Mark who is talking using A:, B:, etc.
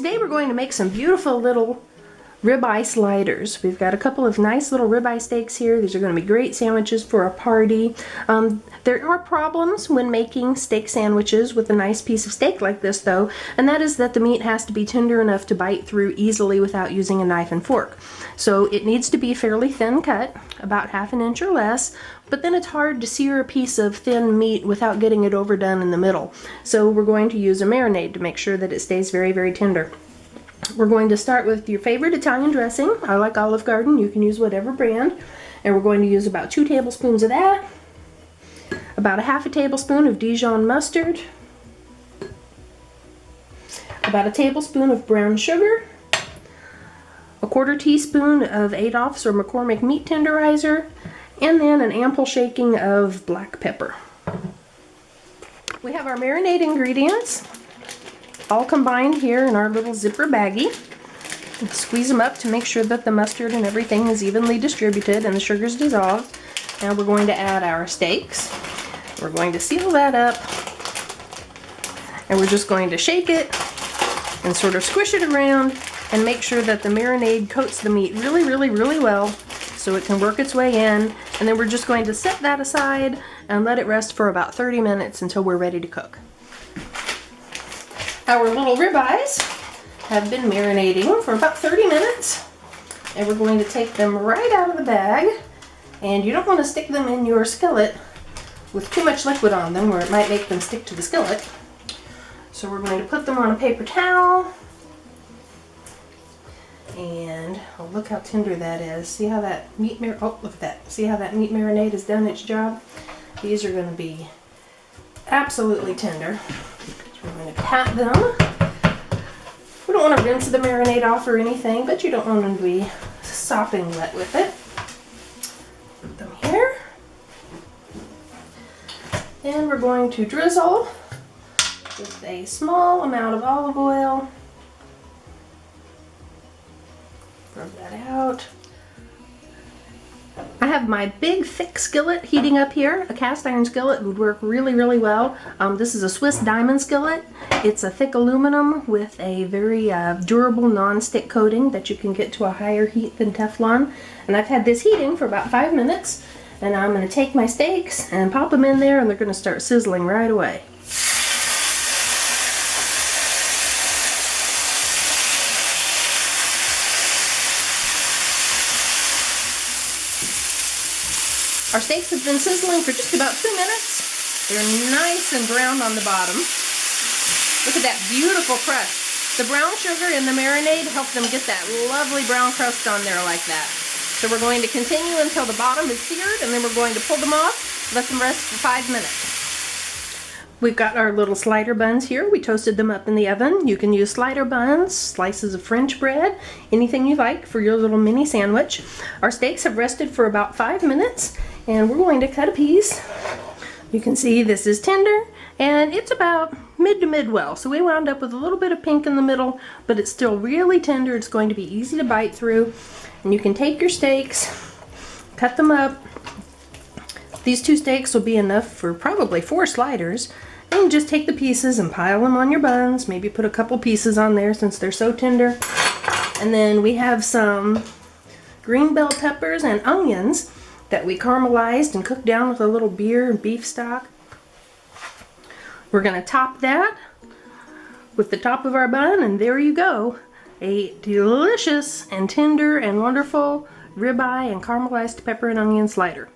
A: today we're going to make some beautiful little ribeye sliders. We've got a couple of nice little ribeye steaks here. These are going to be great sandwiches for a party. There are problems when making steak sandwiches with a nice piece of steak like this though, and that is that the meat has to be tender enough to bite through easily without using a knife and fork. So it needs to be fairly thin cut, about 1/2 inch or less, but then it's hard to sear a piece of thin meat without getting it overdone in the middle. So we're going to use a marinade to make sure that it stays very, very tender. We're going to start with your favorite Italian dressing. I like Olive Garden. You can use whatever brand. And we're going to use about 2 tablespoons of that. About 1/2 tablespoon of Dijon mustard. About 1 tablespoon of brown sugar. 1/4 teaspoon of Adolph's or McCormick meat tenderizer. And then an ample shaking of black pepper. We have our marinade ingredients all combined here in our little zipper baggie. Squeeze them up to make sure that the mustard and everything is evenly distributed and the sugar's dissolved. Now we're going to add our steaks. We're going to seal that up, and we're just going to shake it and sort of squish it around and make sure that the marinade coats the meat really, really, really well so it can work its way in. And then we're just going to set that aside and let it rest for about 30 minutes until we're ready to cook. Our little ribeyes have been marinating for about 30 minutes, and we're going to take them right out of the bag. And you don't want to stick them in your skillet with too much liquid on them, or it might make them stick to the skillet. So we're going to put them on a paper towel, and oh, look how tender that is. See how that meat look at that. See how that meat marinade has done its job? These are going to be absolutely tender. We're going to pat them. We don't want to rinse the marinade off or anything, but you don't want them to be sopping wet with it. Put them here. And we're going to drizzle with a small amount of olive oil. Rub that out. I have my big thick skillet heating up here. A cast iron skillet would work really, really well. This is a Swiss diamond skillet. It's a thick aluminum with a very durable non-stick coating that you can get to a higher heat than Teflon. And I've had this heating for about 5 minutes. And I'm going to take my steaks and pop them in there, and they're going to start sizzling right away. Our steaks have been sizzling for just about 2 minutes. They're nice and browned on the bottom. Look at that beautiful crust. The brown sugar and the marinade help them get that lovely brown crust on there like that. So we're going to continue until the bottom is seared, and then we're going to pull them off, let them rest for 5 minutes. We've got our little slider buns here. We toasted them up in the oven. You can use slider buns, slices of French bread, anything you like for your little mini sandwich. Our steaks have rested for about 5 minutes, and we're going to cut a piece. You can see this is tender, and it's about mid to mid-well. So we wound up with a little bit of pink in the middle, but it's still really tender. It's going to be easy to bite through. And you can take your steaks, cut them up. These 2 steaks will be enough for probably 4 sliders. And just take the pieces and pile them on your buns. Maybe put a couple pieces on there since they're so tender. And then we have some green bell peppers and onions that we caramelized and cooked down with a little beer and beef stock. We're going to top that with the top of our bun, and there you go. A delicious and tender and wonderful ribeye and caramelized pepper and onion slider.